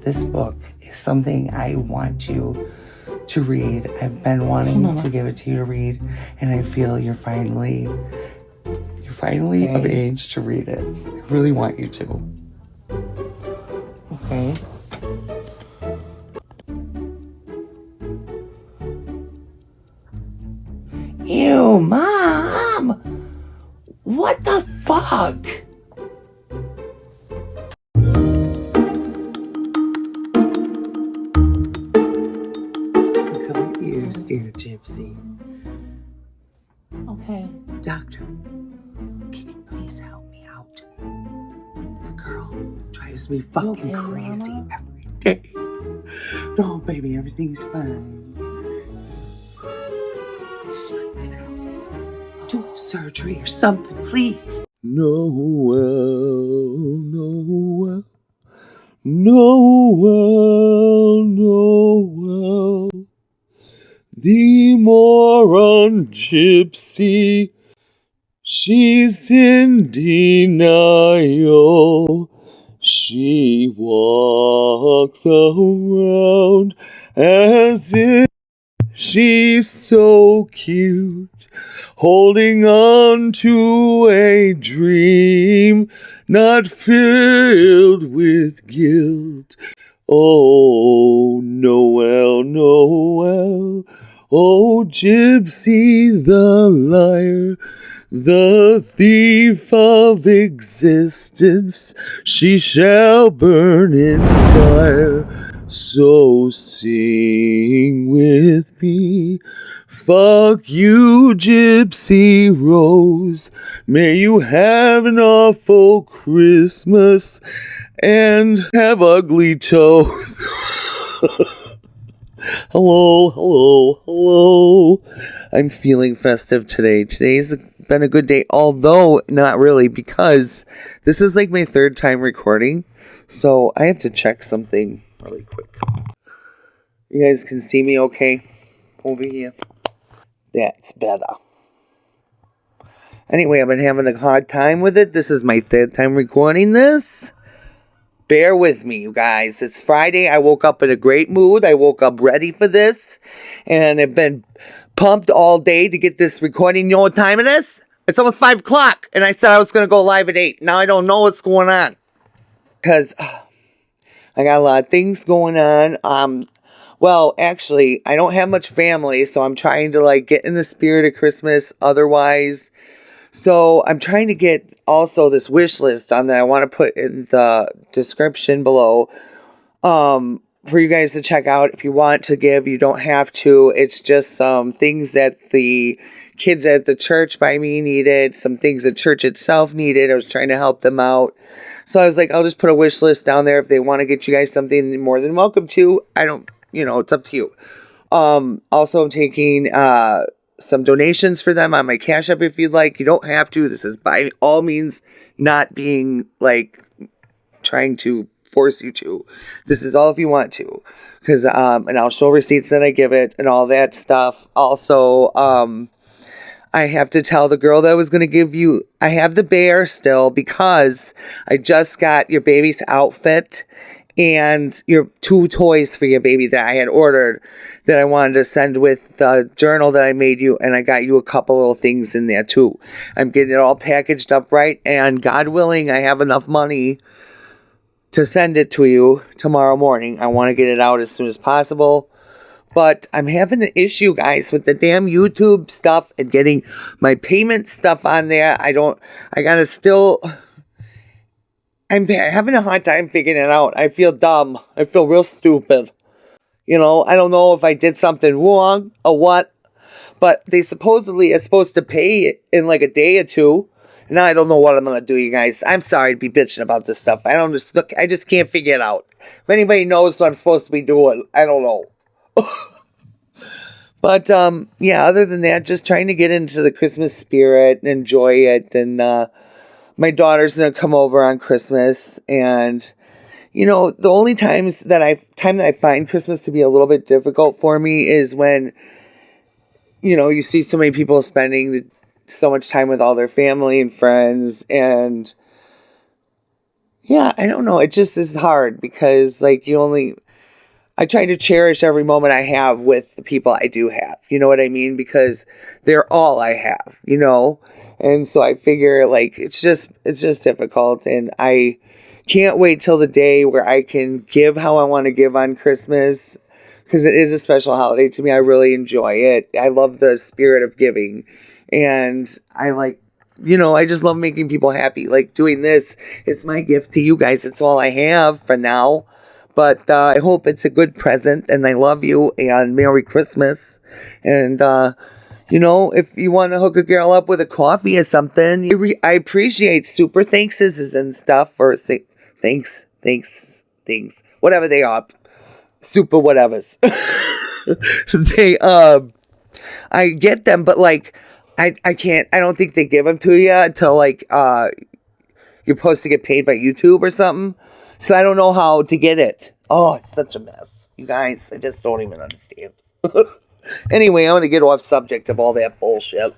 this book is something I want you to read. I've been wanting to give it to you to read, and I feel you're finally of age to read it. I really want you to. Okay. Ew, Mom! What the fuck? Cover your ears, dear Gypsy. Okay. Doctor, can you please help me out? The girl drives me fucking crazy every day. No, baby, everything's fine. Please help me. Do surgery or something, please. Noel, Noel, Noel, Noel, the moron gypsy, she's in denial. She walks around as if she's so cute, holding on to a dream not filled with guilt. Oh, Noel, Noel, oh, Gypsy the liar, the thief of existence, she shall burn in fire. So sing with me, fuck you, Gypsy Rose. May you have an awful Christmas and have ugly toes. Hello, hello, hello. I'm feeling festive today. Today's been a good day, although not really, because this is like my third time recording. So I have to check something really quick. You guys can see me okay over here? That's better. Anyway, I've been having a hard time with it. This is my third time recording this. Bear with me, you guys. It's Friday. I woke up in a great mood. I woke up ready for this. And I've been pumped all day to get this recording. You know what time it is? It's almost 5 o'clock. And I said I was going to go live at 8. Now I don't know what's going on. Because I got a lot of things going on. Well, actually, I don't have much family. So I'm trying to get in the spirit of Christmas otherwise. So I'm trying to get also this wish list on that I want to put in the description below for you guys to check out. If you want to give, you don't have to. It's just some things that the kids at the church by me needed, some things the church itself needed. I was trying to help them out. So I was like, I'll just put a wish list down there. If they want to get you guys something, they're more than welcome to. I don't, it's up to you. Also, I'm taking some donations for them on my Cash App if you'd like. You don't have to. This is by all means not being trying to force you to. This is all if you want to. Because and I'll show receipts that I give it and all that stuff. Also, I have to tell the girl that I was going to give you, I have the bear still because I just got your baby's outfit and your 2 toys for your baby that I had ordered that I wanted to send with the journal that I made you, and I got you a couple little things in there too. I'm getting it all packaged up right, and God willing, I have enough money to send it to you tomorrow morning. I want to get it out as soon as possible, but I'm having an issue, guys, with the damn YouTube stuff and getting my payment stuff on there. I'm having a hard time figuring it out. I feel dumb. I feel real stupid. I don't know if I did something wrong or what, but they supposedly are supposed to pay in a day or two. Now I don't know what I'm going to do, you guys. I'm sorry to be bitching about this stuff. I just can't figure it out. If anybody knows what I'm supposed to be doing, I don't know. But, yeah, other than that, just trying to get into the Christmas spirit and enjoy it. And, my daughter's going to come over on Christmas, and, the only time that I find Christmas to be a little bit difficult for me is when, you see so many people spending so much time with all their family and friends, and, yeah, I don't know. It just is hard because like I try to cherish every moment I have with the people I do have. You know what I mean? Because they're all I have, you know? And so I figure like it's just difficult, and I can't wait till the day where I can give how I want to give on Christmas, because it is a special holiday to me. I really enjoy it. I love the spirit of giving, and I like, I just love making people happy. Like doing this, it's my gift to you guys. It's all I have for now. But I hope it's a good present, and I love you, and Merry Christmas. And, if you want to hook a girl up with a coffee or something, I appreciate super thankses and stuff, or thanks, whatever they are, super whatevers. I get them, but like, I don't think they give them to you until like, you're supposed to get paid by YouTube or something. So I don't know how to get it. Oh, it's such a mess. You guys, I just don't even understand. Anyway, I want to get off subject of all that bullshit.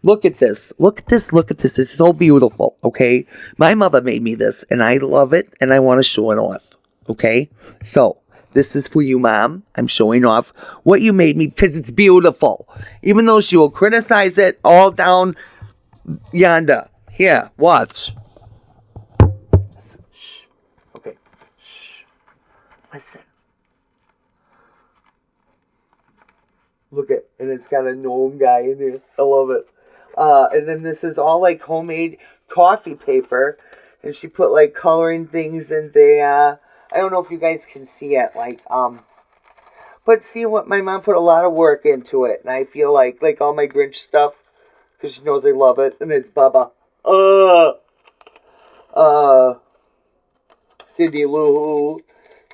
Look at this. Look at this. Look at this. It's so beautiful, okay? My mother made me this, and I love it, and I want to show it off, okay? So, this is for you, Mom. I'm showing off what you made me because it's beautiful. Even though she will criticize it all down yonder. Here, watch. Shh. Okay. Shh. Listen. Look at, and it's got a gnome guy in there. I love it. And then this is all like homemade coffee paper, and she put like coloring things in there. I don't know if you guys can see it, like but see what my mom put a lot of work into it, and I feel like all my Grinch stuff, because she knows I love it, and it's Bubba. Cindy Lou,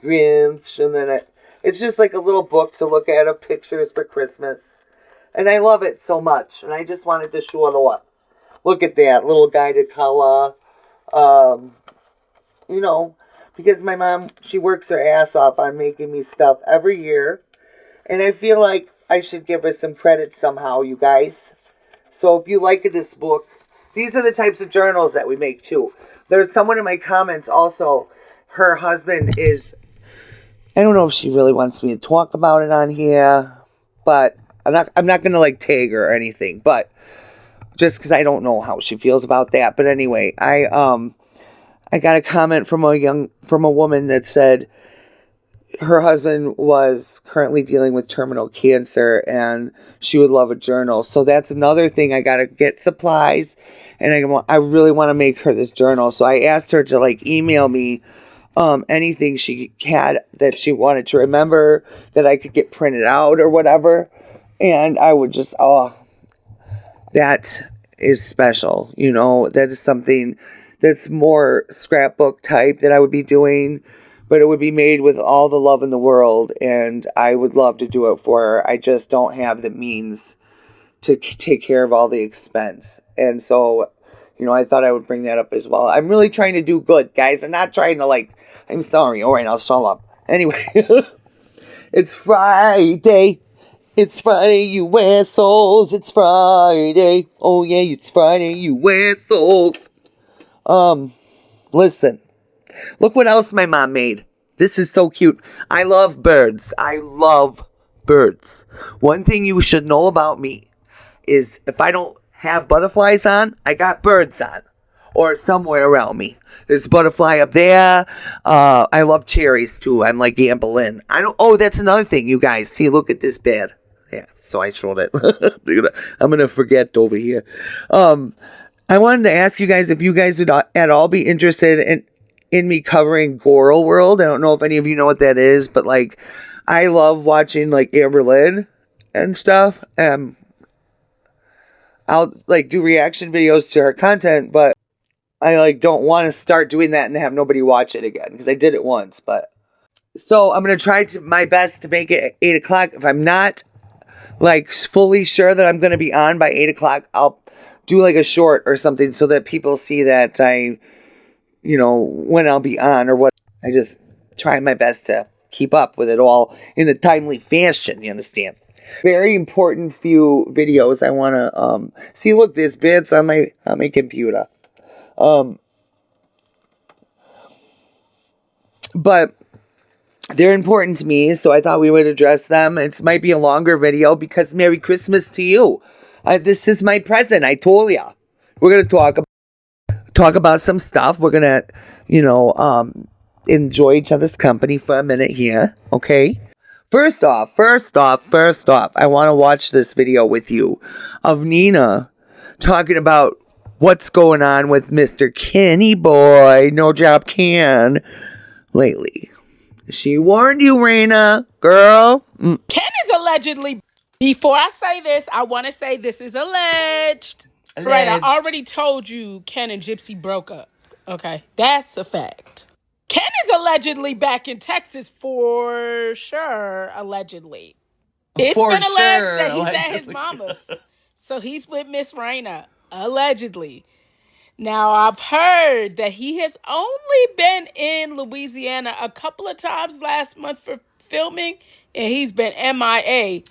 Grinch, and then it's just like a little book to look at of pictures for Christmas. And I love it so much. And I just wanted to show it off. Look at that little guided color. Because my mom, she works her ass off on making me stuff every year. And I feel like I should give her some credit somehow, you guys. So if you like this book, these are the types of journals that we make too. There's someone in my comments also, her husband is, I don't know if she really wants me to talk about it on here, but I'm not gonna like tag her or anything, but just because I don't know how she feels about that. But anyway, I got a comment from a woman that said her husband was currently dealing with terminal cancer and she would love a journal. So that's another thing. I gotta get supplies, and I really want to make her this journal. So I asked her to like email me anything she had that she wanted to remember that I could get printed out or whatever. And I would just, that is special. That is something that's more scrapbook type that I would be doing, but it would be made with all the love in the world. And I would love to do it for her. I just don't have the means to take care of all the expense. And so, I thought I would bring that up as well. I'm really trying to do good, guys. I'm not trying to I'm sorry. All right, I'll shut up. Anyway, it's Friday. It's Friday, you assholes. It's Friday. Oh, yeah, it's Friday, you assholes. Listen. Look what else my mom made. This is so cute. I love birds. I love birds. One thing you should know about me is if I don't have butterflies on, I got birds on. Or somewhere around me. There's a butterfly up there. I love cherries too. I'm like gambling. That's another thing, you guys. See, look at this bed. Yeah, so I showed it. I'm gonna forget over here. I wanted to ask you guys if you guys would at all be interested in me covering Goral World. I don't know if any of you know what that is, but I love watching Amber Lynn and stuff. I'll do reaction videos to her content, but I don't want to start doing that and have nobody watch it again, because I did it once. But so I'm gonna try my best to make it at 8 o'clock. If I'm not fully sure that I'm gonna be on by 8 o'clock, I'll do a short or something so that people see that I, when I'll be on or what. I just try my best to keep up with it all in a timely fashion. You understand? Very important few videos I want to see. Look, there's bits on my computer. But they're important to me, so I thought we would address them. It might be a longer video because Merry Christmas to you. This is my present. I told ya. We're gonna talk about some stuff. We're gonna, enjoy each other's company for a minute here. Okay. First off, I want to watch this video with you of Nina talking about what's going on with Mr. Kenny Boy, No Job Can, lately. She warned you, Raina, girl. Ken is allegedly. Before I say this, I want to say this is alleged. Right, I already told you Ken and Gypsy broke up. Okay, that's a fact. Ken is allegedly back in Texas for sure, allegedly. It's For been alleged sure, that he's at allegedly. his mama's. So he's with Miss Raina, allegedly. Now, I've heard that he has only been in Louisiana a couple of times last month for filming, and he's been MIA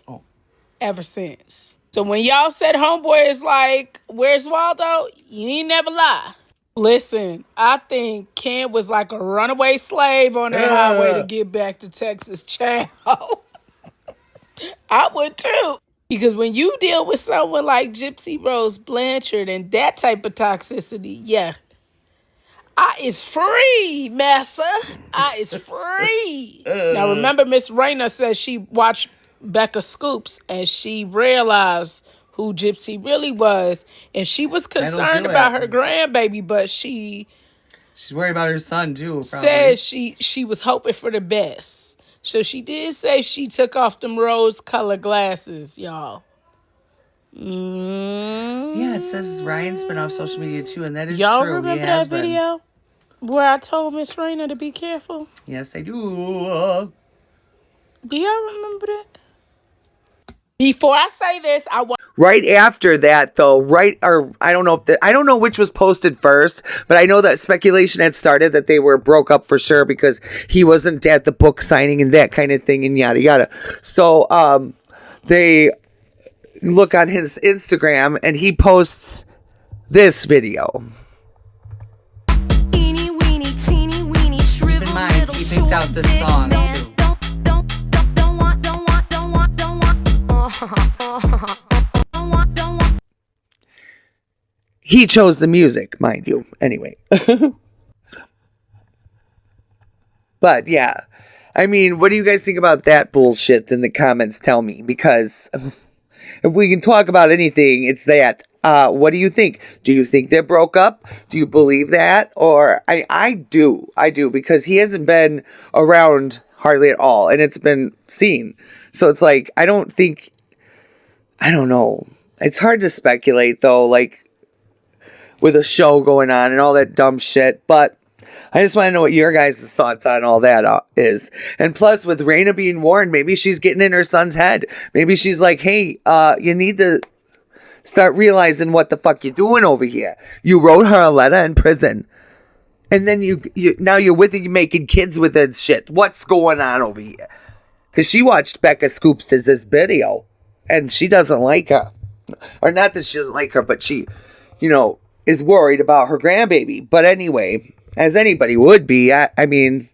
ever since. So when y'all said homeboy is like, where's Waldo? You ain't never lie. Listen, I think Ken was like a runaway slave on that highway to get back to Texas. Child. I would too. Because when you deal with someone like Gypsy Rose Blanchard and that type of toxicity, yeah. I is free, massa. I is free. Now remember, Miss Raina says she watched Becca Scoops and she realized who Gypsy really was. And she was concerned about her grandbaby, but she's worried about her son too. Probably. Said she was hoping for the best. So she did say she took off them rose-colored glasses, y'all. Yeah, it says Ryan's been off social media too, and that is y'all true. Y'all remember that video where I told Miss Raina to be careful? Yes, I do. Do y'all remember that? Before I say this, I want. Right after that, though, I don't know which was posted first, but I know that speculation had started that they were broke up for sure because he wasn't at the book signing and that kind of thing and yada yada. So they look on his Instagram and he posts this video. Keep in mind, he picked out this song too. He chose the music, mind you. Anyway. But yeah. I mean, what do you guys think about that bullshit in the comments? Tell me. Because if we can talk about anything, it's that. What do you think? Do you think they're broke up? Do you believe that? Or I do. I do. Because he hasn't been around hardly at all. And it's been seen. So it's like, I don't know. It's hard to speculate though. Like, with a show going on and all that dumb shit. But I just want to know what your guys' thoughts on all that is. And plus, with Raina being warned, maybe she's getting in her son's head. Maybe she's like, hey, you need to start realizing what the fuck you're doing over here. You wrote her a letter in prison. And then now you're with her, you're making kids with her and shit. What's going on over here? Because she watched Becca Scoops' this video. And she doesn't like her. Or not that she doesn't like her, but she, is worried about her grandbaby. But anyway, as anybody would be, I mean,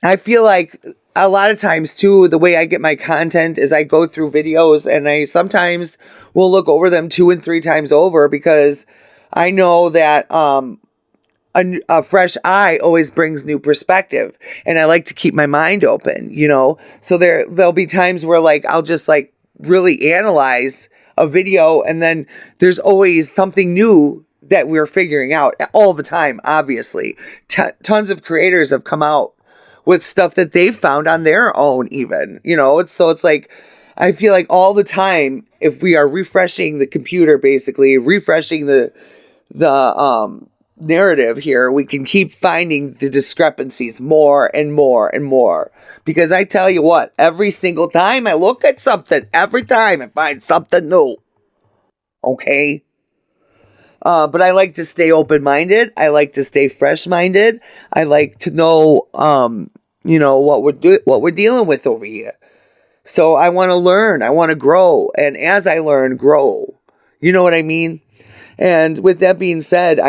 I feel like a lot of times too, the way I get my content is I go through videos and I sometimes will look over them 2 and 3 times over because I know that a fresh eye always brings new perspective, and I like to keep my mind open, so there'll be times where like I'll just like really analyze a video, and then there's always something new that we're figuring out all the time. Obviously, tons of creators have come out with stuff that they've found on their own, even, it's like I feel like all the time, if we are refreshing the computer, basically refreshing the narrative here, we can keep finding the discrepancies more and more and more. Because I tell you what, every single time I look at something, every time I find something new. Okay? But I like to stay open-minded. I like to stay fresh-minded. I like to know, what we're dealing with over here. So I want to learn. I want to grow. And as I learn, grow. You know what I mean? And with that being said,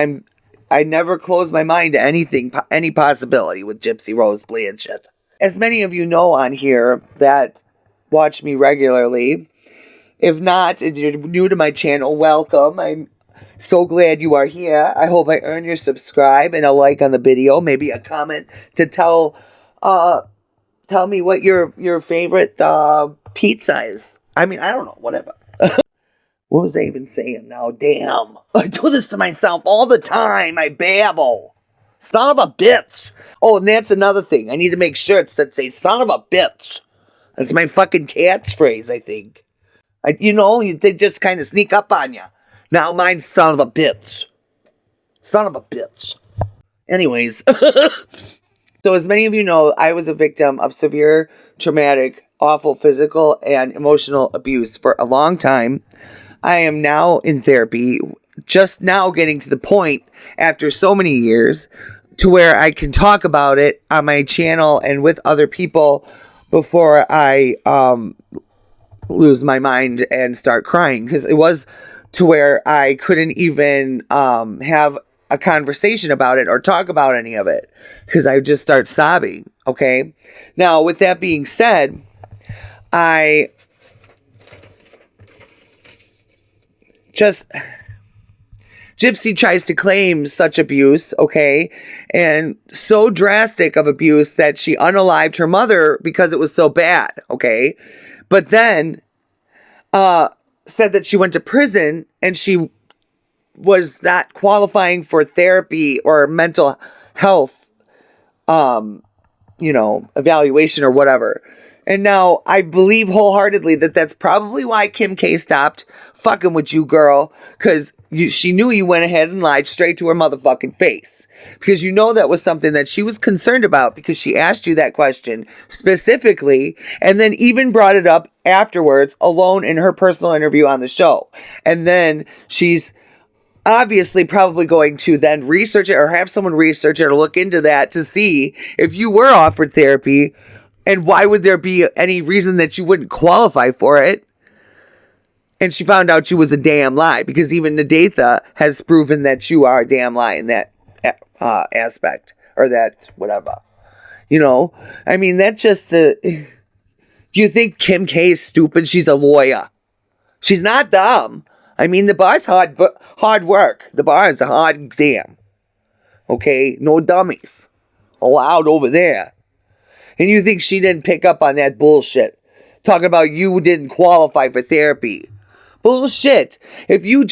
I never close my mind to anything, any possibility with Gypsy Rose Blanchett. As many of you know on here that watch me regularly, if not, and you're new to my channel, welcome. I'm so glad you are here. I hope I earn your subscribe and a like on the video, maybe a comment to tell me what your favorite pizza is. I mean, I don't know, whatever. What was I even saying now? Damn. I do this to myself all the time. I babble. Son of a bitch. Oh, and that's another thing. I need to make shirts that say son of a bitch. That's my fucking catchphrase, I think. They just kind of sneak up on you. Now mine's son of a bitch. Son of a bitch. Anyways. So as many of you know, I was a victim of severe, traumatic, awful physical and emotional abuse for a long time. I am now in therapy, just now getting to the point after so many years to where I can talk about it on my channel and with other people before I lose my mind and start crying, because it was to where I couldn't even have a conversation about it or talk about any of it because I would just start sobbing. Okay. Now, with that being said, Gypsy tries to claim such abuse, okay, and so drastic of abuse that she unalived her mother because it was so bad, okay, but then said that she went to prison and she was not qualifying for therapy or mental health, evaluation or whatever. And now I believe wholeheartedly that that's probably why Kim K stopped fucking with you, girl. Because she knew you went ahead and lied straight to her motherfucking face. Because that was something that she was concerned about because she asked you that question specifically and then even brought it up afterwards alone in her personal interview on the show. And then she's obviously probably going to then research it or have someone research it or look into that to see if you were offered therapy. And why would there be any reason that you wouldn't qualify for it? And she found out you was a damn lie because even Nadatha has proven that you are a damn lie in that aspect or that whatever. I mean, that's just do you think Kim K is stupid? She's a lawyer. She's not dumb. I mean, the bar's hard work. The bar is a hard exam. Okay? No dummies allowed over there. And you think she didn't pick up on that bullshit? Talking about you didn't qualify for therapy. Bullshit. If you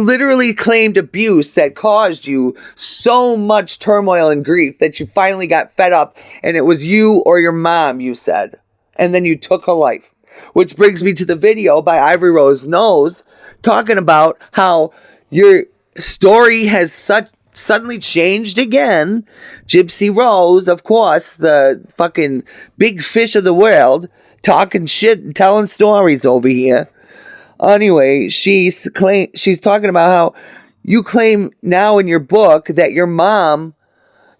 literally claimed abuse that caused you so much turmoil and grief that you finally got fed up and it was you or your mom, you said. And then you took her life. Which brings me to the video by Ivory Rose Knows talking about how your story has suddenly changed again. Gypsy Rose, of course, the fucking big fish of the world, talking shit and telling stories over here. Anyway, she's talking about how you claim now in your book that your mom,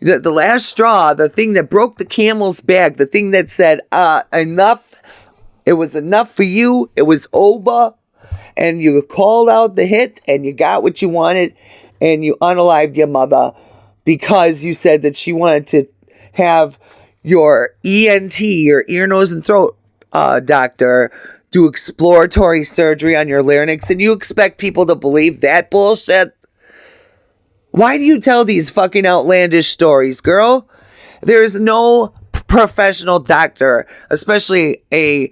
the last straw, the thing that broke the camel's back, the thing that said, enough, it was enough for you, it was over, and you called out the hit and you got what you wanted. And you unalived your mother because you said that she wanted to have your ENT, your ear, nose, and throat doctor do exploratory surgery on your larynx. And you expect people to believe that bullshit? Why do you tell these fucking outlandish stories, girl? There's no professional doctor, especially a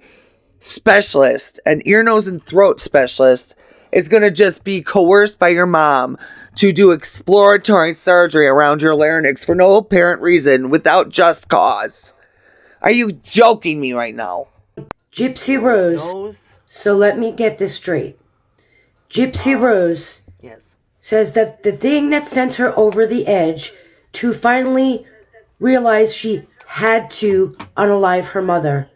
specialist, an ear, nose, and throat specialist, is going to just be coerced by your mom to do exploratory surgery around your larynx for no apparent reason without just cause. Are you joking me right now? Gypsy Rose. So let me get this straight. Gypsy Rose says that the thing that sent her over the edge to finally realize she had to unalive her mother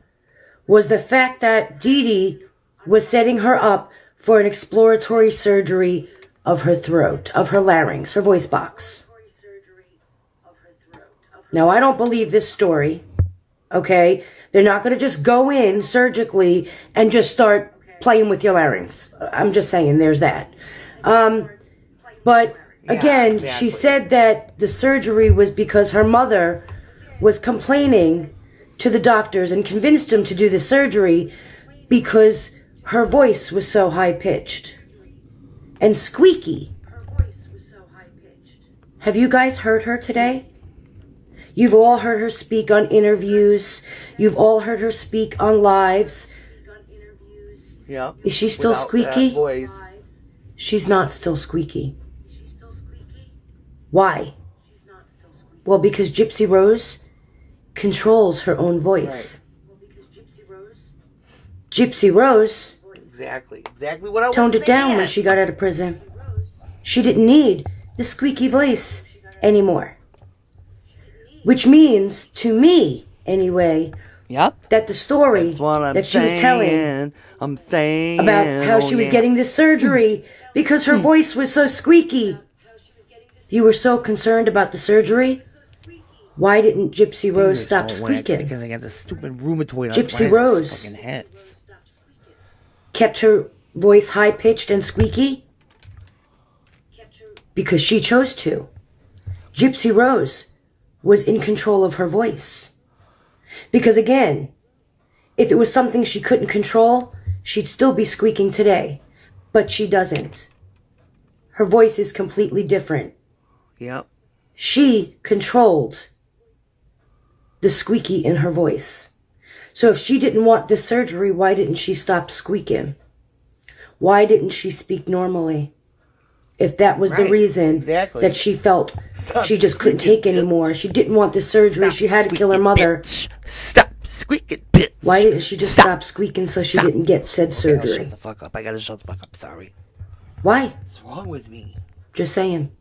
was the fact that Dee Dee was setting her up for an exploratory surgery of her throat, of her larynx, her voice box. Now, I don't believe this story, okay? They're not going to just go in surgically and just start playing with your larynx. I'm just saying, there's that. But Again, exactly. she said that the surgery was because her mother was complaining to the doctors and convinced them to do the surgery because her voice was so high-pitched and squeaky. Have you guys heard her today? You've all heard her speak on interviews. You've all heard her speak on lives. Yep. Is she still Without squeaky? that voice. She's not still squeaky. Why? Well, because Gypsy Rose controls her own voice. Gypsy Rose Exactly what I was toned it down when saying. she got out of prison. She didn't need the squeaky voice anymore. Which means, to me anyway, Yep. that the story That's what I'm that she was telling I'm saying about how she was getting this surgery because her voice was so squeaky. You were so concerned about the surgery. Why didn't Gypsy Rose stop squeaking? Because I got this stupid rheumatoid Gypsy arthritis Rose fucking hits. kept her voice high-pitched and squeaky because she chose to. Gypsy Rose was in control of her voice. Because again, if it was something she couldn't control, she'd still be squeaking today. But she doesn't. Her voice is completely different. Yep. She controlled the squeaky in her voice. So if she didn't want this surgery, why didn't she stop squeaking? Why didn't she speak normally? If that was the reason that she felt she just couldn't take anymore, she didn't want the surgery, she had to kill her mother. Stop squeaking, bitch. Why didn't she just stop squeaking so she didn't get said surgery? Shut the fuck up. I gotta shut the fuck up. Sorry. Why? What's wrong with me? Just saying.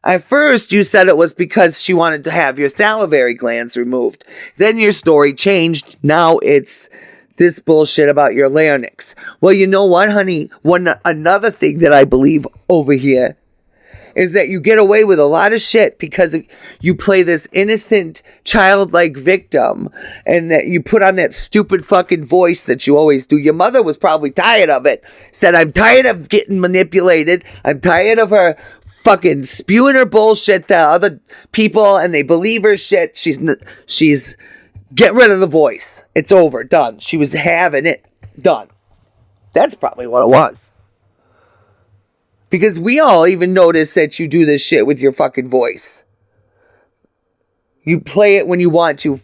At first, you said it was because she wanted to have your salivary glands removed. Then your story changed. Now it's this bullshit about your larynx. Well, you know what, honey? Another thing that I believe over here is that you get away with a lot of shit because you play this innocent, childlike victim and that you put on that stupid fucking voice that you always do. Your mother was probably tired of it. Said, I'm tired of getting manipulated. I'm tired of her fucking spewing her bullshit to other people and they believe her shit. She's get rid of the voice. It's over. Done. She was having it. Done. That's probably what it was. Because we all even notice that you do this shit with your fucking voice. You play it when you want to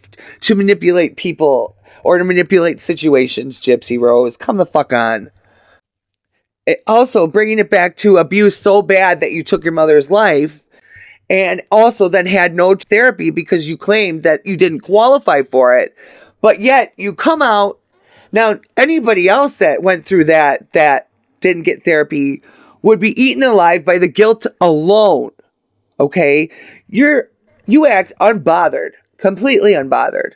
manipulate people or to manipulate situations, Gypsy Rose. Come the fuck on. Also, bringing it back to abuse so bad that you took your mother's life and also then had no therapy because you claimed that you didn't qualify for it. But yet you come out. Now, anybody else that went through that didn't get therapy would be eaten alive by the guilt alone. Okay? You act unbothered. Completely unbothered.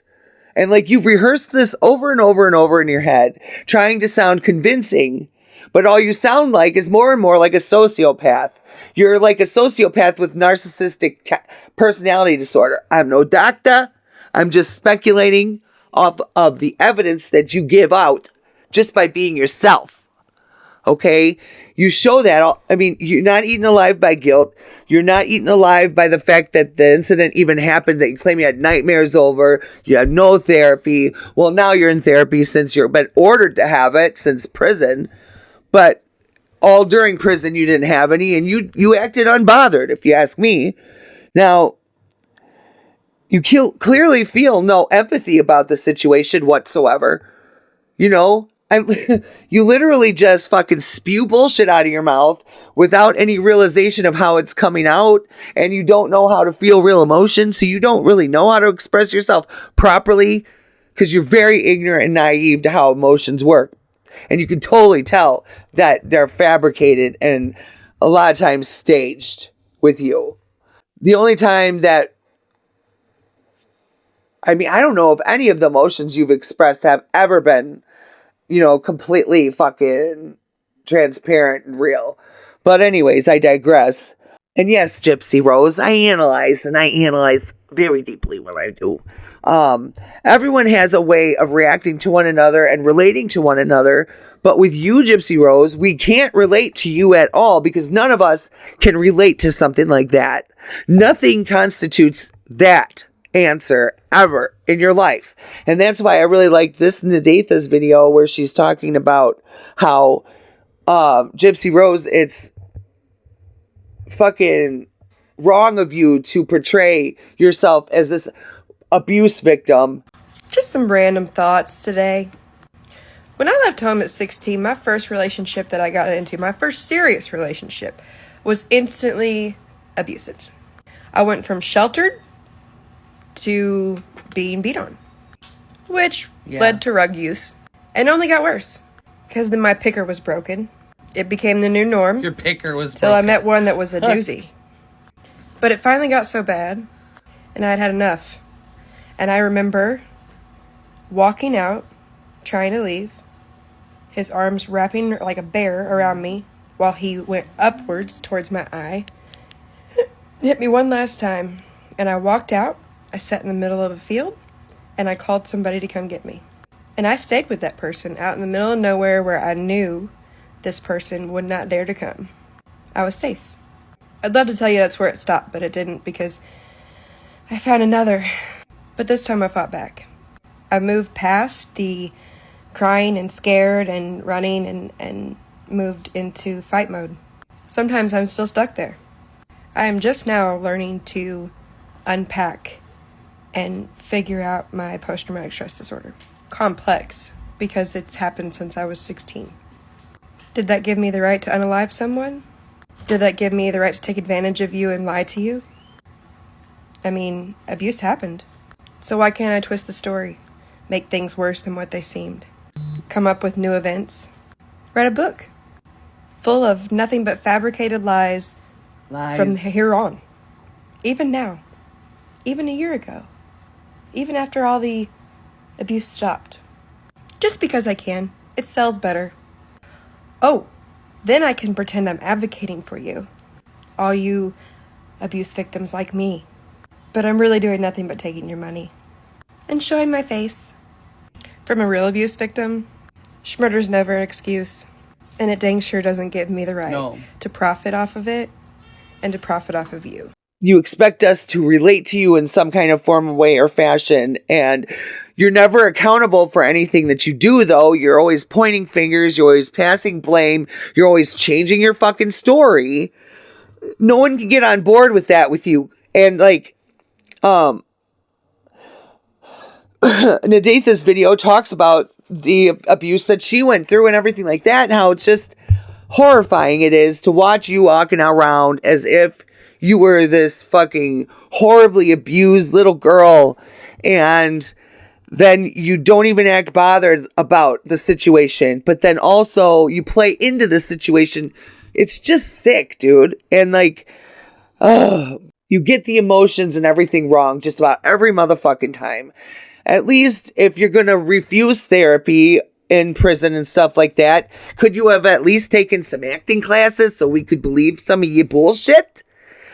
And like you've rehearsed this over and over and over in your head, trying to sound convincing, but all you sound like is more and more like a sociopath. You're like a sociopath with narcissistic personality disorder. I'm no doctor. I'm just speculating off of the evidence that you give out just by being yourself. Okay? You show that. I mean, you're not eaten alive by guilt. You're not eaten alive by the fact that the incident even happened, that you claim you had nightmares over. You had no therapy. Well, now you're in therapy since you've been ordered to have it since prison. But all during prison, you didn't have any, and you acted unbothered, if you ask me. Now, you clearly feel no empathy about the situation whatsoever. You know, you literally just fucking spew bullshit out of your mouth without any realization of how it's coming out, and you don't know how to feel real emotion, so you don't really know how to express yourself properly because you're very ignorant and naive to how emotions work. And you can totally tell that they're fabricated and a lot of times staged with you. The only time that, I mean, I don't know if any of the emotions you've expressed have ever been, you know, completely fucking transparent and real. But anyways, I digress. And yes, Gypsy Rose, I analyze very deeply when I do. Everyone has a way of reacting to one another and relating to one another. But with you, Gypsy Rose, we can't relate to you at all because none of us can relate to something like that. Nothing constitutes that answer ever in your life. And that's why I really like this Nadatha's video where she's talking about how Gypsy Rose, it's fucking wrong of you to portray yourself as this abuse victim. Just some random thoughts today. When I left home at 16, my first relationship that I got into, my first serious relationship, was instantly abusive. I went from sheltered to being beat on, which led to rug use, and only got worse because then my picker was broken. It became the new norm. Your picker was till I met one that was a doozy. But it finally got so bad, and I had had enough. And I remember walking out, trying to leave, his arms wrapping like a bear around me while he went upwards towards my eye, hit me one last time, and I walked out. I sat in the middle of a field, and I called somebody to come get me. And I stayed with that person out in the middle of nowhere where I knew this person would not dare to come. I was safe. I'd love to tell you that's where it stopped, but it didn't because I found another. But this time I fought back. I moved past the crying and scared and running and moved into fight mode. Sometimes I'm still stuck there. I am just now learning to unpack and figure out my post-traumatic stress disorder. Complex, because it's happened since I was 16. Did that give me the right to unalive someone? Did that give me the right to take advantage of you and lie to you? I mean, abuse happened. So why can't I twist the story? Make things worse than what they seemed? Come up with new events? Write a book full of nothing but fabricated lies from here on. Even now. Even a year ago. Even after all the abuse stopped. Just because I can. It sells better. Oh, then I can pretend I'm advocating for you. All you abuse victims like me. But I'm really doing nothing but taking your money. And showing my face. From a real abuse victim, murder's never an excuse. And it dang sure doesn't give me the right to profit off of it and to profit off of you. You expect us to relate to you in some kind of form, way, or fashion, and you're never accountable for anything that you do, though. You're always pointing fingers, you're always passing blame, you're always changing your fucking story. No one can get on board with that with you. And, like, Nadatha's video talks about the abuse that she went through and everything like that, and how it's just horrifying it is to watch you walking around as if you were this fucking horribly abused little girl, and then you don't even act bothered about the situation, but then also you play into the situation. It's just sick, dude. And like, you get the emotions and everything wrong just about every motherfucking time. At least if you're going to refuse therapy in prison and stuff like that, could you have at least taken some acting classes so we could believe some of your bullshit?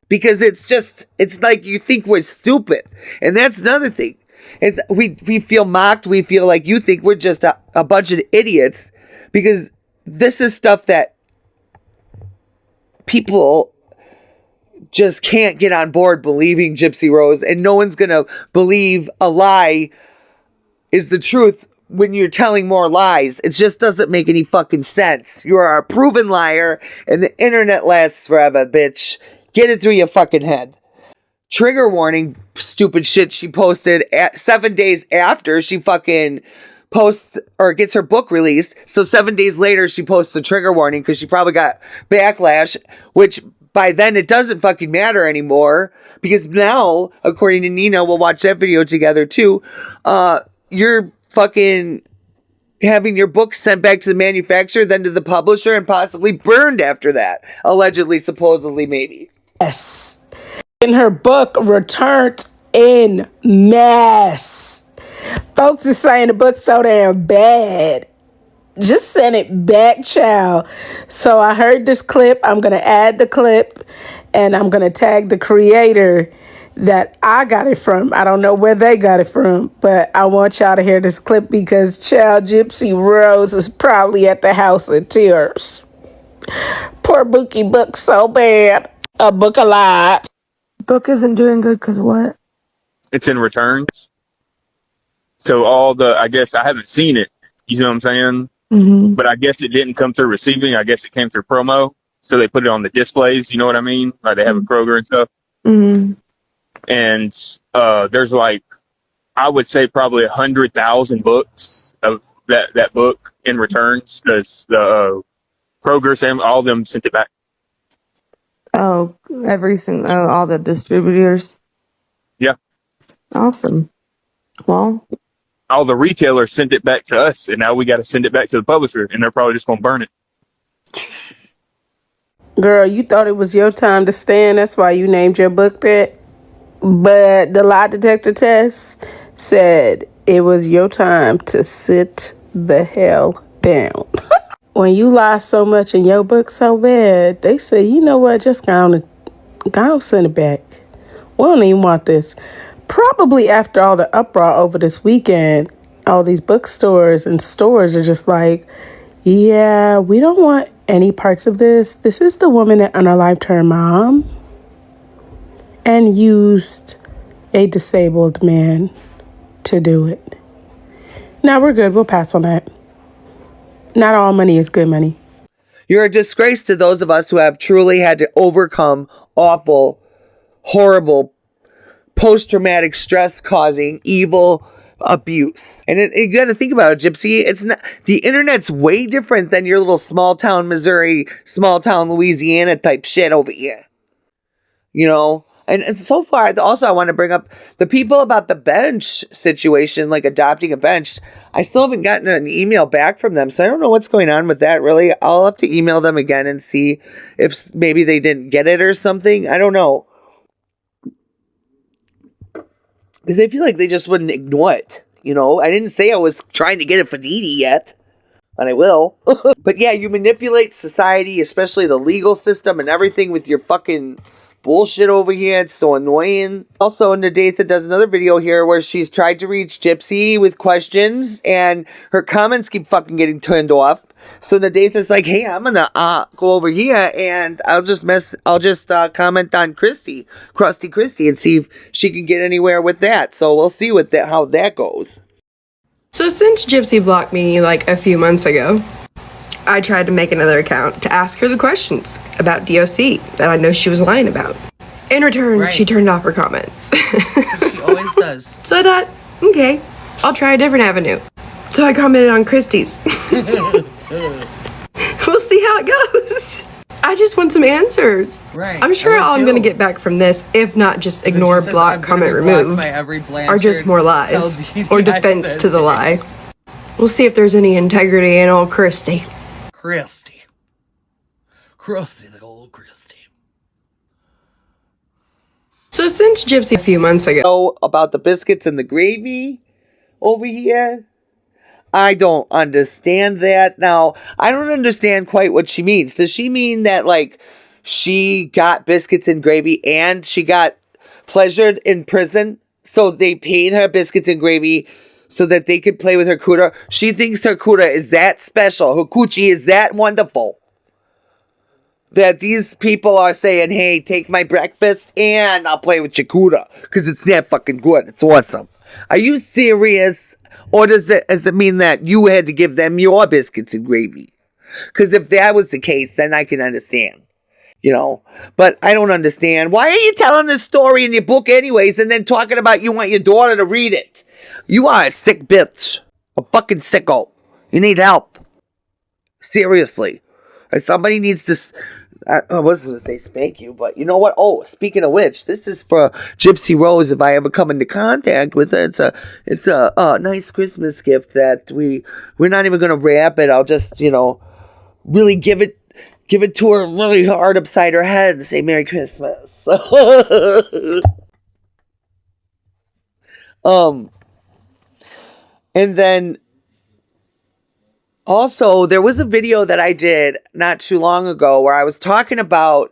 Because it's like you think we're stupid. And that's another thing. Is we feel mocked. We feel like you think we're just a bunch of idiots. Because this is stuff that people just can't get on board believing Gypsy Rose. And no one's going to believe a lie is the truth when you're telling more lies. It just doesn't make any fucking sense. You are a proven liar. And the internet lasts forever, bitch. Get it through your fucking head. Trigger warning, stupid shit she posted 7 days after she fucking posts or gets her book released. So 7 days later, she posts a trigger warning because she probably got backlash, which by then it doesn't fucking matter anymore. Because now, according to Nina, we'll watch that video together too. You're fucking having your book sent back to the manufacturer, then to the publisher, and possibly burned after that. Allegedly, supposedly, maybe. Yes. In her book, Returned in Mess. Folks are saying the book's so damn bad. Just send it back, child. So I heard this clip. I'm going to add the clip and I'm going to tag the creator that I got it from. I don't know where they got it from, but I want y'all to hear this clip because child Gypsy Rose is probably at the house of tears. Poor Bookie book so bad. A book a lot. Book isn't doing good because what? It's in returns. So I guess I haven't seen it. You know what I'm saying? Mm-hmm. But I guess it didn't come through receiving. I guess it came through promo. So they put it on the displays. You know what I mean? Like they have a Kroger and stuff. Mm-hmm. And there's like, I would say probably 100,000 books of that book in returns because the Kroger, Sam, all of them sent it back. Oh, all the distributors. Yeah. Awesome. Well, All the retailers sent it back to us, and now we got to send it back to the publisher, and they're probably just going to burn it. Girl, you thought it was your time to stand. That's why you named your book that. But the lie detector test said it was your time to sit the hell down. When you lie so much in your book so bad, they say, you know what, just go send it back. We don't even want this. Probably after all the uproar over this weekend, all these bookstores and stores are just like, yeah, we don't want any parts of this. This is the woman that unalived her mom and used a disabled man to do it. Now we're good. We'll pass on that. Not all money is good money. You're a disgrace to those of us who have truly had to overcome awful, horrible, post-traumatic stress-causing, evil abuse. And you got to think about it, Gypsy. It's not, the internet's way different than your little small-town Missouri, small-town Louisiana type shit over here. You know? And so far, also, I want to bring up the people about the bench situation, like adopting a bench. I still haven't gotten an email back from them, so I don't know what's going on with that, really. I'll have to email them again and see if maybe they didn't get it or something. I don't know. Because I feel like they just wouldn't ignore it, you know? I didn't say I was trying to get it for Dee Dee yet, and I will. But yeah, you manipulate society, especially the legal system and everything with your fucking bullshit over here. It's so annoying. Also, Nadatha does another video here where she's tried to reach Gypsy with questions and her comments keep fucking getting turned off. So Nadatha's like, hey, I'm gonna go over here and I'll just comment on Krusty Christie and see if she can get anywhere with that. So we'll see how that goes. so since Gypsy blocked me like a few months ago, I tried to make another account to ask her the questions about DOC that I know she was lying about. In return, She turned off her comments. That's what she always does. So I thought, okay, I'll try a different avenue. So I commented on Christie's. We'll see how it goes. I just want some answers. Right. I'm sure all I'm going to get back from this, if not just ignore, block, comment, remove, are just more lies or defense to the lie. We'll see if there's any integrity in old Christy. Krusty, the old Krusty. So since Gypsy a few months ago, About the biscuits and the gravy over here. I don't understand that. Now, I don't understand quite what she means. Does she mean that, like, she got biscuits and gravy and she got pleasured in prison? So they paid her biscuits and gravy so that they could play with her cooter? She thinks her cooter is that special. Her coochie is that wonderful. That these people are saying, hey, take my breakfast and I'll play with your cooter. Because it's that fucking good. It's awesome. Are you serious? Or does it mean that you had to give them your biscuits and gravy? Because if that was the case, then I can understand. You know? But I don't understand. Why are you telling this story in your book anyways and then talking about you want your daughter to read it? You are a sick bitch. A fucking sicko. You need help. Seriously. Somebody needs to... I wasn't going to say spank you, but you know what? Oh, speaking of which, this is for Gypsy Rose. If I ever come into contact with her, it's a nice Christmas gift that we're not even going to wrap it. I'll just, really give it to her really hard upside her head and say Merry Christmas. And then Also, there was a video that I did not too long ago where I was talking about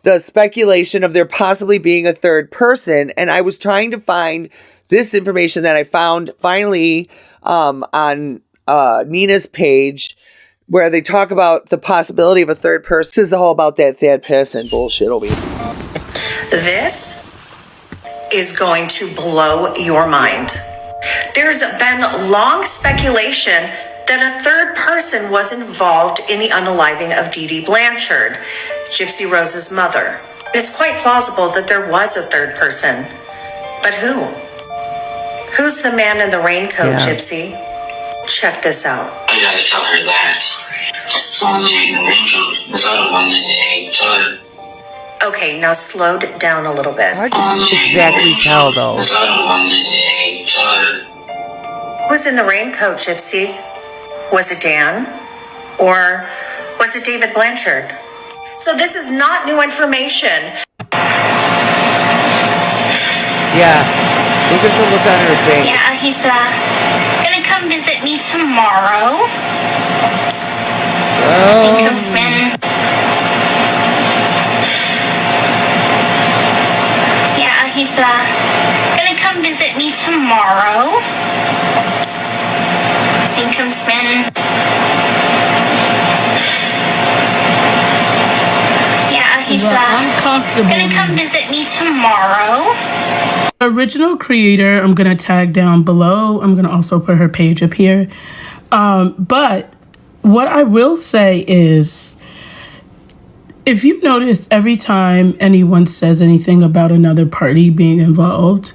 the speculation of there possibly being a third person, and I was trying to find this information that I found finally on Nina's page, where they talk about the possibility of a third person. This is all about that third person bullshit over here. This is going to blow your mind. There's been long speculation that a third person was involved in the unaliving of Dee Dee Blanchard, Gypsy Rose's mother. It's quite plausible that there was a third person. But who? Who's the man in the raincoat, Gypsy? Check this out. I gotta tell her that. So I'm in the raincoat. Was I the one that didn't tell her? Okay, now slow down a little bit. Hard to exactly tell, though. Was I the one that didn't tell her? Who's in the raincoat, Gypsy? Was it Dan? Or was it David Blanchard? So this is not new information. Yeah. Look at the look on her face. Yeah, he's gonna come visit me tomorrow. Think of Smin. Yeah, he's gonna come visit me tomorrow. Think of Smin. Yeah, he's gonna come visit me tomorrow. Original creator, I'm gonna tag down below. I'm gonna also put her page up here. But what I will say is, if you notice, every time anyone says anything about another party being involved,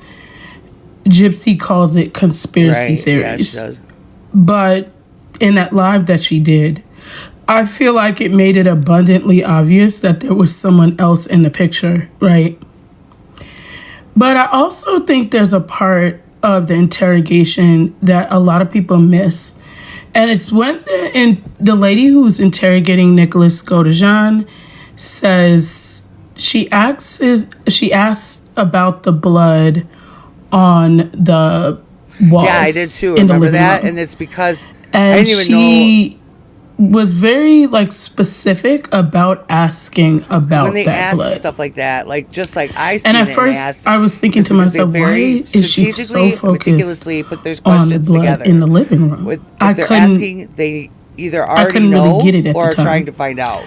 Gypsy calls it conspiracy theories. Yeah, she does. But in that live that she did, I feel like it made it abundantly obvious that there was someone else in the picture, right? But I also think there's a part of the interrogation that a lot of people miss. And it's when the lady who's interrogating Nicholas Godejean says, she asks about the blood on the walls. Yeah, I did too. Remember that? And it's because I didn't even know. Was very specific about asking about when they that ask blood. stuff like that, just like I seen And at it first, I was thinking to myself, why is she so focused put their on the questions blood together in the living room? if they're asking, they either already couldn't know really get it at or the are time. trying to find out.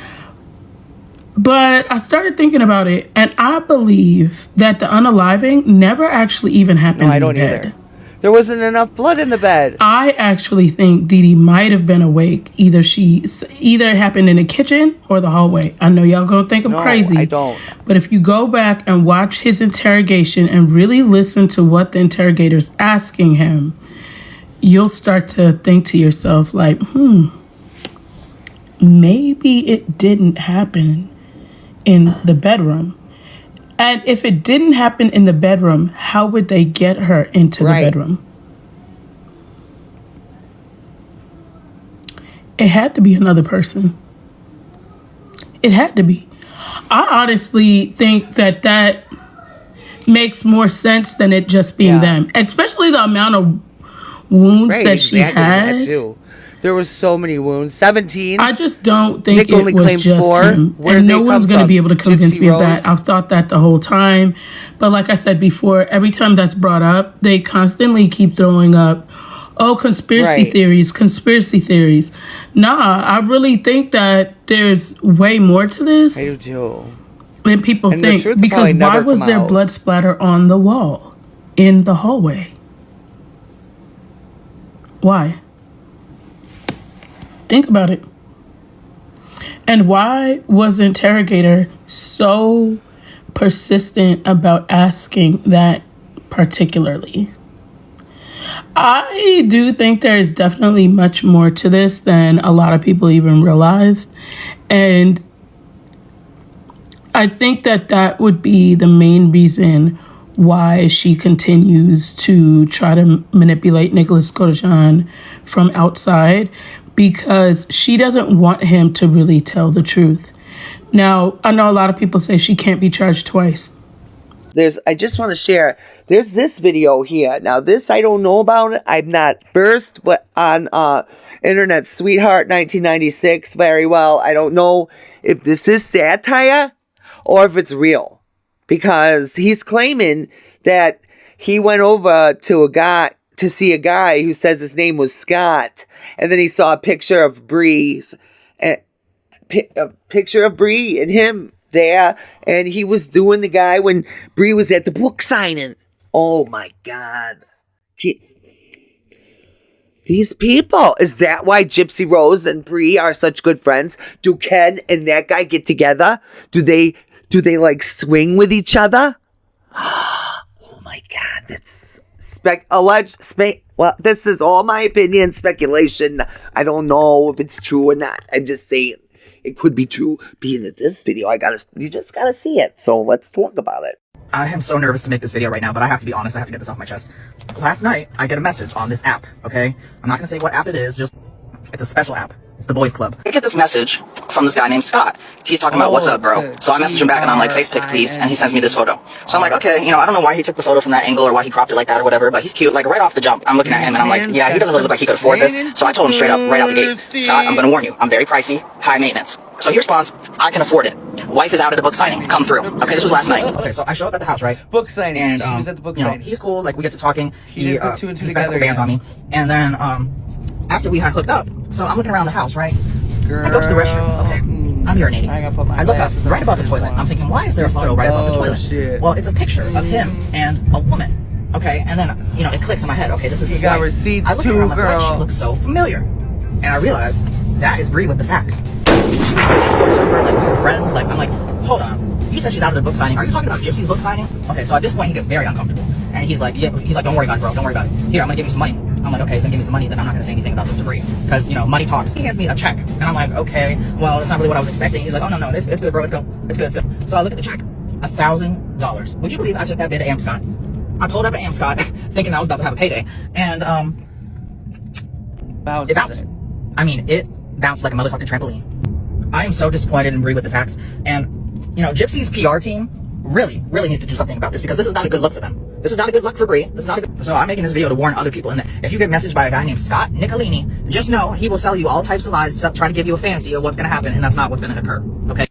But I started thinking about it, and I believe that the unaliving never actually even happened. No, I don't in the bed. either. There wasn't enough blood in the bed. I actually think Dee Dee might have been awake. Either it happened in the kitchen or the hallway. I know y'all gonna think I'm crazy. I don't. But if you go back and watch his interrogation and really listen to what the interrogator's asking him, you'll start to think to yourself maybe it didn't happen in the bedroom. And if it didn't happen in the bedroom, how would they get her into the bedroom? It had to be another person. It had to be. I honestly think that makes more sense than it just being them. Especially the amount of wounds that she had. That too. There was so many wounds. 17. I just don't think Nick it only was claims just 4. him. Where And did no they one's come going to from? be able to convince Gypsy me of Rose? that. I've thought that the whole time. But like I said before, every time that's brought up, they constantly keep throwing up, conspiracy theories. Nah, I really think that there's way more to this. I do too. Than people And the think. truth will Because probably why never was come there out. blood splatter on the wall in the hallway? Why? Think about it. And why was the interrogator so persistent about asking that particularly? I do think there is definitely much more to this than a lot of people even realized. And I think that would be the main reason why she continues to try to manipulate Nicholas Godejean from outside, because she doesn't want him to really tell the truth. Now, I know a lot of people say she can't be charged twice. I just want to share, there's this video here. Now, this I don't know about it. I'm not versed on Internet Sweetheart 1996 very well. I don't know if this is satire or if it's real. Because he's claiming that he went over to see a guy who says his name was Scott. And then he saw a picture of Bree's, a picture of Bree and him there. And he was doing the guy when Bree was at the book signing. Oh my God. These people. Is that why Gypsy Rose and Bree are such good friends? Do Ken and that guy get together? Do they like swing with each other? Oh my God. That's well, this is all my opinion, speculation. I don't know if it's true or not. I'm just saying it could be true. Being in this video, you just gotta see it. So let's talk about it. I am so nervous to make this video right now, but I have to be honest. I have to get this off my chest. Last night, I get a message on this app, okay? I'm not going to say what app it is, just, it's a special app. It's the Boys Club. I get this message from this guy named Scott. He's talking about, what's up, bro? So I message him back and I'm like, face pic, please. And he sends me this photo. So I'm like, okay, I don't know why he took the photo from that angle or why he cropped it like that or whatever, but he's cute. Like, right off the jump, I'm looking at him and I'm like, yeah, he doesn't really look like he could afford this. So I told him straight up, right out the gate, Scott, I'm going to warn you, I'm very pricey, high maintenance. So he responds, I can afford it. Wife is out at a book signing. Come through. Okay, this was last night. Okay, so I show up at the house, right? Book signing. And, she was at the book signing. He's cool. Like, we get to talking. He didn't put two and two spent together bands on me. And then, after we had hooked up, so I'm looking around the house, right? Girl. I go to the restroom. Okay, I'm urinating. I look up, right above the toilet. I'm thinking, why is there a photo right above the toilet? Well, it's a picture of him and a woman. Okay, and then, it clicks in my head. Okay, this is his got wife. receipts I look too, at her, I'm like, girl. why she looks so familiar? And I realized that is Bree with the facts. She was on Discord server, like, we were friends. Like, I'm like, hold on. You said she's out of the book signing. Are you talking about Gypsy's book signing? Okay, so at this point, he gets very uncomfortable. And he's like, don't worry about it, bro. Don't worry about it. Here, I'm gonna give you some money. I'm like, okay, he's gonna give me some money, then I'm not gonna say anything about this to Bree. Because, money talks. He hands me a check. And I'm like, okay, well, it's not really what I was expecting. He's like, oh, no, it's good, bro. It's good. It's good. So I look at the check. $1,000. Would you believe I took that bid to Amscott? I pulled up at Amscott thinking I was about to have a payday. And, it bounced. I mean, it bounced like a motherfucking trampoline. I am so disappointed in Bree with the facts. And, Gypsy's PR team really needs to do something about this because this is not a good look for them. This is not a good look for Bree. This is not a good... So I'm making this video to warn other people. And if you get messaged by a guy named Scott Nicolini, just know he will sell you all types of lies to try to give you a fantasy of what's going to happen, and that's not what's going to occur. Okay?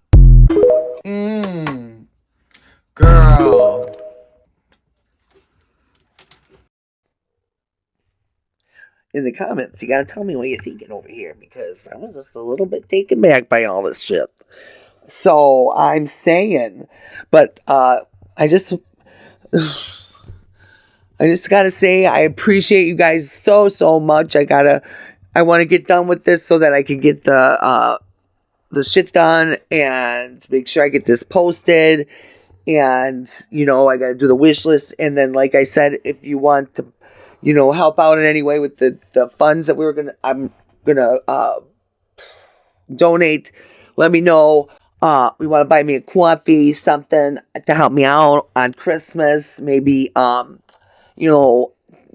Girl. In the comments, you gotta tell me what you're thinking over here because I was just a little bit taken back by all this shit. So I'm saying, but I just gotta say I appreciate you guys so much. I want to get done with this so that I can get the shit done and make sure I get this posted. And I gotta do the wish list. And then, like I said, if you want to, help out in any way with the funds that I'm gonna donate, let me know. We want to buy me a coffee, something to help me out on Christmas. Maybe,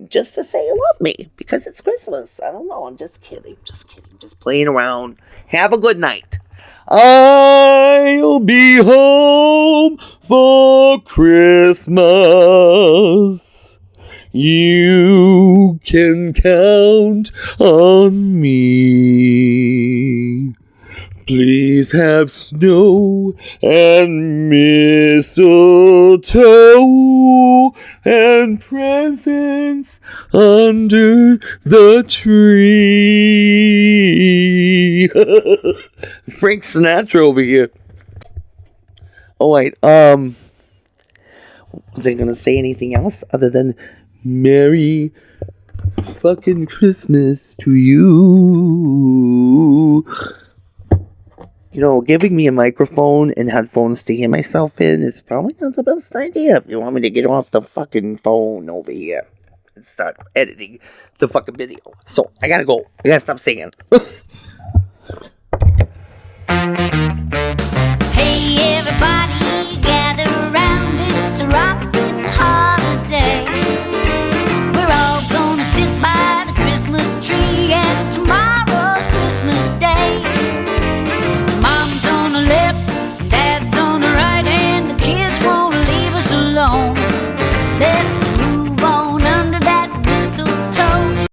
just to say you love me because it's Christmas. I don't know. I'm just kidding. Just playing around. Have a good night. I'll be home for Christmas. You can count on me. Please have snow and mistletoe and presents under the tree. Frank Sinatra over here. Oh wait, was I gonna say anything else other than Merry fucking Christmas to you? Giving me a microphone and headphones to hear myself in is probably not the best idea if you want me to get off the fucking phone over here and start editing the fucking video. So, I gotta go. I gotta stop singing. Hey, everybody.